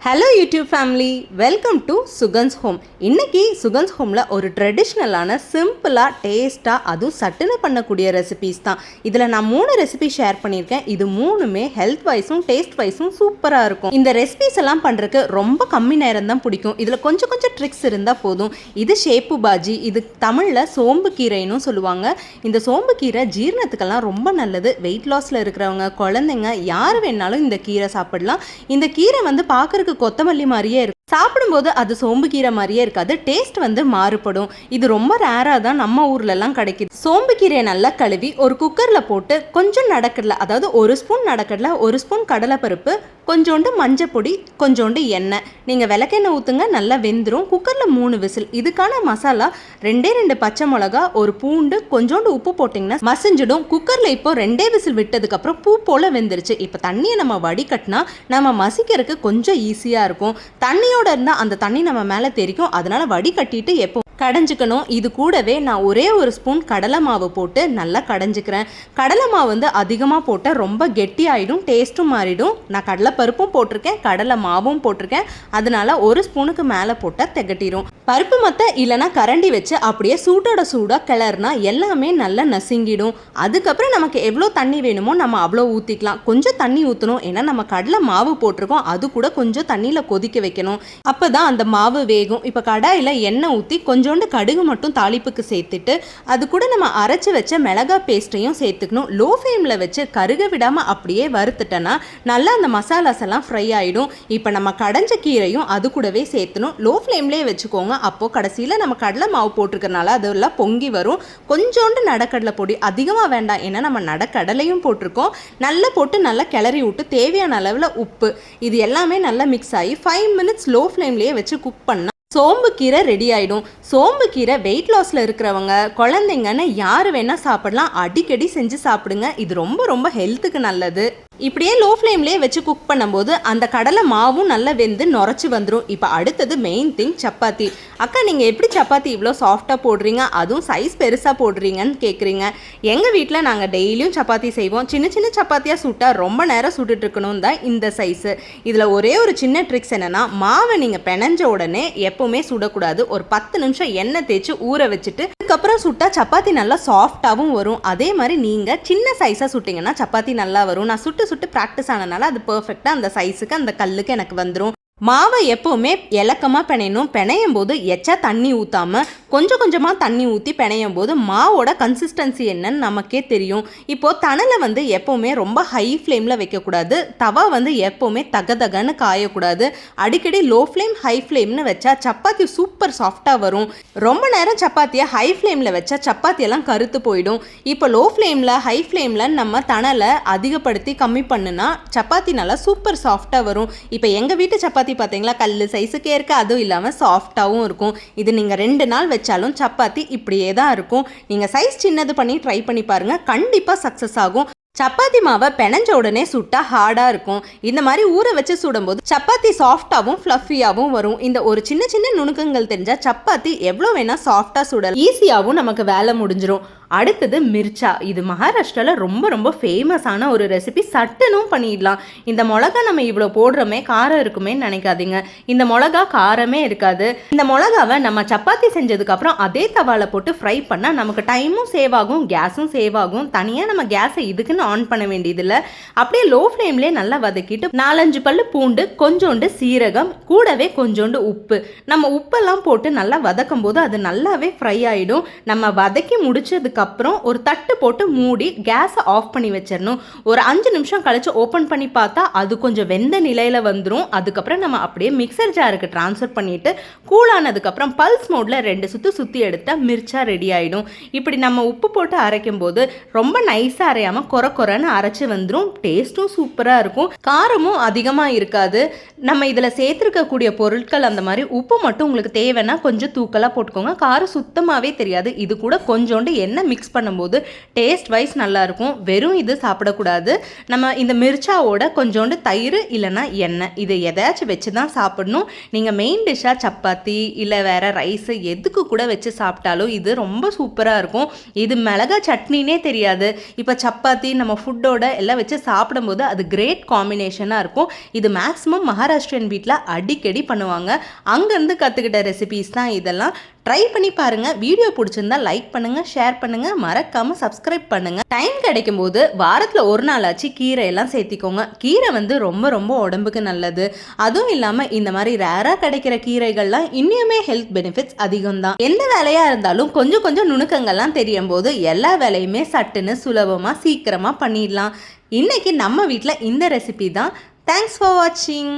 Hello YouTube family, welcome to Sugans home. இன்றைக்கி சுகன்ஸ் ஹோமில் ஒரு ட்ரெடிஷ்னலான சிம்பிளாக டேஸ்ட்டாக அதுவும் சட்டுன்னு பண்ணக்கூடிய ரெசிபீஸ் தான். இதில் நான் 3 ரெசிபி ஷேர் பண்ணியிருக்கேன். இது 3மே ஹெல்த் வைஸும் டேஸ்ட் வைஸும் சூப்பராக இருக்கும். இந்த ரெசிபீஸ் எல்லாம் பண்ணுறதுக்கு ரொம்ப கம்மி நேரம் தான் பிடிக்கும். இதில் கொஞ்சம் ட்ரிக்ஸ் இருந்தால் போதும். இது ஷேப்பு பாஜி, இது தமிழில் சோம்பு கீரைன்னு சொல்லுவாங்க. இந்த சோம்பு கீரை ஜீரணத்துக்கெல்லாம் ரொம்ப நல்லது. வெயிட் லாஸில் இருக்கிறவங்க, குழந்தைங்க யார் வேணாலும் இந்த கீரை சாப்பிடலாம். இந்த கீரை பார்க்குறதுக்கு கொத்தமல்லி மாதிரியே இருக்கும். சாப்பிடும்போது அது சோம்பு கீரை மாதிரியே இருக்காது. டேஸ்ட் மாறுபடும். இது ரொம்ப ரேராக தான் நம்ம ஊர்லலாம் கிடைக்குது. சோம்பு கீரையை நல்லா கழுவி ஒரு குக்கரில் போட்டு கொஞ்சம் நடக்கடலை, அதாவது 1 ஸ்பூன் நடக்கடலை, 1 ஸ்பூன் கடலைப்பருப்பு, கொஞ்சோண்டு மஞ்சள் பொடி, கொஞ்சோண்டு எண்ணெய், நீங்கள் விளக்கெண்ணெய் ஊற்றுங்க, நல்லா வெந்துடும். குக்கரில் 3 விசில். இதுக்கான மசாலா 2 பச்சை மிளகா, ஒரு பூண்டு, கொஞ்சோண்டு உப்பு போட்டிங்கன்னா மசிஞ்சிடும். குக்கரில் இப்போ 2 விசில் விட்டதுக்கப்புறம் பூ போல் வெந்துருச்சு. இப்போ தண்ணியை நம்ம வடிகட்டினா நம்ம மசிக்கிறதுக்கு கொஞ்சம் ஈஸியாக இருக்கும். தண்ணியோட இருந்தால் அந்த தண்ணி நம்ம மேலே தெரிக்கும். அதனால் வடிகட்டிட்டு எப்போ கடைஞ்சிக்கணும். இது கூடவே நான் ஒரே 1 ஸ்பூன் கடலை மாவு போட்டு நல்லா கடைஞ்சிக்கிறேன். கடலை மாவு அதிகமாக போட்டால் ரொம்ப கெட்டி ஆகிடும், டேஸ்ட்டும் மாறிடும். நான் கடலை பருப்பும் போட்டிருக்கேன், கடலை மாவும் போட்டிருக்கேன். அதனால 1 ஸ்பூனுக்கு மேலே போட்டால் திகட்டிடும். பருப்பு மத்த இல்லைனா கரண்டி வச்சு அப்படியே சூடாக கிளறுனா எல்லாமே நல்லா நசுங்கிடும். அதுக்கப்புறம் நமக்கு எவ்வளோ தண்ணி வேணுமோ நம்ம அவ்வளோ ஊற்றிக்கலாம். கொஞ்சம் தண்ணி ஊற்றணும், ஏன்னா நம்ம கடலை மாவு போட்டிருக்கோம். அது கூட கொஞ்சம் தண்ணியில் கொதிக்க வைக்கணும். அப்போ தான் அந்த மாவு வேகும். இப்போ கடாயில் எண்ணெய் ஊற்றி கொஞ்சோண்டு கடுகு மட்டும் தாளிப்புக்கு சேர்த்துட்டு அது கூட நம்ம அரைச்சி வச்ச மிளகாய் பேஸ்ட்டையும் சேர்த்துக்கணும். லோ ஃப்ளேமில் வச்சு கருக விடாமல் அப்படியே வறுத்துட்டோன்னா நல்லா அந்த மசாலாஸ் எல்லாம் ஃப்ரை ஆகிடும். இப்போ நம்ம கடைஞ்ச கீரையும் அது கூடவே சேர்த்தணும். லோ ஃப்ளேம்லேயே வச்சுக்கோங்க. அப்போது கடைசியில் நம்ம கடலை மாவு போட்டிருக்கறனால அதெல்லாம் பொங்கி வரும். கொஞ்சோண்டு நடக்கடலை பொடி, அதிகமாக வேண்டாம், ஏன்னா நம்ம நடக்கடலையும் போட்டிருக்கோம். நல்லா போட்டு நல்லா கிளறி விட்டு தேவையான அளவில் உப்பு, இது எல்லாமே நல்லா மிக்ஸ் ஆகி 5 மினிட்ஸ் லோ ஃப்ளேம்லேயே வச்சு குக் பண்ணால் சோம்பு கீரை ரெடி ஆகிடும். சோம்பு கீரை வெயிட் லாஸில் இருக்கிறவங்க, குழந்தைங்கன்னு யார் வேணால் சாப்பிடலாம். அடிக்கடி செஞ்சு சாப்பிடுங்க. இது ரொம்ப ஹெல்த்துக்கு நல்லது. இப்படியே லோ ஃப்ளேம்லேயே வச்சு குக் பண்ணும்போது அந்த கடலை மாவும் நல்லா வெந்து நுரைச்சி வந்துடும். இப்போ அடுத்தது மெயின் திங், சப்பாத்தி. அக்கா, நீங்கள் எப்படி சப்பாத்தி இவ்வளோ சாஃப்டாக போடுறீங்க, அதுவும் சைஸ் பெருசாக போடுறீங்கன்னு கேட்குறீங்க. எங்கள் வீட்டில் நாங்கள் டெய்லியும் சப்பாத்தி செய்வோம். சின்ன சப்பாத்தியாக சுட்டால் ரொம்ப நேரம் சுட்டுட்டு இருக்கணும் தான் இந்த சைஸு. இதில் ஒரே ஒரு சின்ன ட்ரிக்ஸ் என்னென்னா, மாவை நீங்கள் பிணைஞ்ச உடனே எப்போவுமே சுடக்கூடாது. ஒரு 10 நிமிஷம் எண்ணெய் தேய்ச்சி ஊற வச்சுட்டு அதுக்கப்புறம் சுட்டால் சப்பாத்தி நல்லா சாஃப்டாகவும் வரும். அதே மாதிரி நீங்கள் சின்ன சைஸாக சுட்டிங்கன்னா சப்பாத்தி நல்லா வரும். நான் சுட்டு ப்ராக்டிஸ் ஆனதுனால அது பர்ஃபெக்டாக அந்த சைஸுக்கு அந்த கல்லுக்கு எனக்கு வந்துடும். மாவை எப்போவுமே இலக்கமாக பிணையணும். பிணையும் போது எச்சா தண்ணி ஊற்றாமல் கொஞ்சமாக தண்ணி ஊற்றி பிணையும் போது மாவோட கன்சிஸ்டன்சி என்னன்னு நமக்கே தெரியும். இப்போது தணலை எப்போவுமே ரொம்ப ஹை ஃப்ளேமில் வைக்கக்கூடாது. தவா எப்போவுமே தகன்னு காயக்கூடாது. அடிக்கடி லோ ஃப்ளேம் ஹை ஃப்ளேம்னு வச்சா சப்பாத்தி சூப்பர் சாஃப்டாக வரும். ரொம்ப நேரம் சப்பாத்தியை ஹை ஃப்ளேமில் வச்சா சப்பாத்தியெல்லாம் கருத்து போயிடும். இப்போ லோ ஃப்ளேமில் ஹை ஃப்ளேமில் நம்ம தணலை அதிகப்படுத்தி கம்மி பண்ணுனா சப்பாத்தி நல்லா சூப்பர் சாஃப்டாக வரும். இப்போ எங்கள் வீட்டு சப்பாத்தி பார்த்தீங்களா, கல் சைஸுக்கே இருக்கு. அதுவும் இல்லாமல் சாஃப்டாகவும் இருக்கும். இது நீங்கள் 2 நாள் வச்சாலும் சப்பாத்தி இப்படியே தான் இருக்கும். நீங்கள் சைஸ் சின்னது பண்ணி ட்ரை பண்ணி பாருங்கள், கண்டிப்பாக சக்ஸஸ் ஆகும். சப்பாத்தி மாவை பிணைஞ்ச உடனே சுட்டா ஹார்டாக இருக்கும். இந்த மாதிரி ஊற வச்சு சுடும்போது சப்பாத்தி சாஃப்டாகவும் ஃப்ளஃபியாகவும் வரும். இந்த ஒரு சின்ன நுணுக்கங்கள் தெரிஞ்சால் சப்பாத்தி எவ்வளோ வேணால் சாஃப்டாக சுடலாம். ஈஸியாகவும் நமக்கு வேலை முடிஞ்சிடும். அடுத்தது மிர்ச்சா. இது மகாராஷ்டிராவில் ரொம்ப ஃபேமஸான ஒரு ரெசிபி. சட்டுனும் பண்ணிடலாம். இந்த மிளகா நம்ம இவ்வளோ போடுறோமே காரம் இருக்குமேன்னு நினைக்காதீங்க. இந்த மிளகா காரமே இருக்காது. இந்த மிளகாவை நம்ம சப்பாத்தி செஞ்சதுக்கப்புறம் அதே தவாவில் போட்டு ஃப்ரை பண்ணால் நமக்கு டைமும் சேவ் ஆகும், கேஸும் சேவ் ஆகும். தனியாக நம்ம கேஸை இதுக்குன்னு ஆன் பண்ண வேண்டியதில்லை. அப்படியே லோ ஃப்ளேம்லேயே நல்லா வதக்கிட்டு 4-5 பல்லு பூண்டு, கொஞ்சோண்டு சீரகம், கூடவே கொஞ்சோண்டு உப்பு, நம்ம உப்பெல்லாம் போட்டு நல்லா வதக்கும் போது அது நல்லாவே ஃப்ரை ஆகிடும். நம்ம வதக்கி முடிச்சதுக்கு அப்புறம் ஒரு தட்டு போட்டு மூடி கேஸை ஆஃப் பண்ணி வச்சிடணும். ஒரு 5 நிமிஷம் கழிச்சு ஓப்பன் பண்ணி பார்த்தா அது கொஞ்சம் வெந்த நிலையில் வந்துடும். அதுக்கப்புறம் நம்ம அப்படியே மிக்சர் ஜாருக்கு ட்ரான்ஸ்ஃபர் பண்ணிட்டு கூலானதுக்கப்புறம் பல்ஸ் மோடில் 2 சுற்றி எடுத்தால் மிர்ச்சா ரெடி ஆகிடும். இப்படி நம்ம உப்பு போட்டு அரைக்கும் போது ரொம்ப நைஸாக அரையாமல் கொரன்னு அரைச்சி வந்துடும். டேஸ்ட்டும் சூப்பராக இருக்கும். காரமும் அதிகமாக இருக்காது. நம்ம இதில் சேர்த்துருக்கக்கூடிய பொருட்கள் அந்த மாதிரி உப்பு மட்டும் உங்களுக்கு தேவைன்னா கொஞ்சம் தூக்கலாக போட்டுக்கோங்க. காரம் சுத்தமாகவே தெரியாது. இது கூட கொஞ்சோண்டு எண்ணெய் மிக்ஸ் பண்ணும்போது டேஸ்ட் வைஸ் நல்லாயிருக்கும். வெறும் இது சாப்பிடக்கூடாது. நம்ம இந்த மிர்ச்சாவோட கொஞ்சோண்டு தயிர் இல்லைன்னா எண்ணெய் இதை எதையாச்சும் வச்சு தான் சாப்பிடணும். நீங்கள் மெயின் டிஷ்ஷாக சப்பாத்தி இல்லை வேறு ரைஸு எதுக்கு கூட வச்சு சாப்பிட்டாலும் இது ரொம்ப சூப்பராக இருக்கும். இது மிளகா சட்னினே தெரியாது. இப்போ சப்பாத்தி நம்ம ஃபுட்டோட எல்லாம் வச்சு சாப்பிடும்போது அது கிரேட் காம்பினேஷனாக இருக்கும். இது மேக்ஸிமம் மகாராஷ்டிரியன் வீட்டில் அடிக்கடி பண்ணுவாங்க. அங்கேருந்து கற்றுக்கிட்ட ரெசிபீஸ் தான் இதெல்லாம். ட்ரை பண்ணி பாருங்கள். வீடியோ பிடிச்சிருந்தா லைக் பண்ணுங்கள், ஷேர் பண்ணுங்கள், மறக்காமல் சப்ஸ்கிரைப் பண்ணுங்கள். டைம் கிடைக்கும் போது வாரத்தில் ஒரு நாளாச்சு கீரையெல்லாம் சேர்த்திக்கோங்க. கீரை வந்து ரொம்ப ரொம்ப உடம்புக்கு நல்லது. அதுவும் இல்லாமல் இந்த மாதிரி ரேராக கிடைக்கிற கீரைகள்லாம் இன்னுமே ஹெல்த் பெனிஃபிட்ஸ் அதிகம் தான். எந்த வேலையாக இருந்தாலும் கொஞ்சம் கொஞ்சம் நுணுக்கங்கள்லாம் தெரியும் போது எல்லா வேலையுமே சட்டுன்னு சுலபமாக சீக்கிரமாக பண்ணிடலாம். இன்றைக்கி நம்ம வீட்டில் இந்த ரெசிபி தான். தேங்க்ஸ் ஃபார் வாட்சிங்.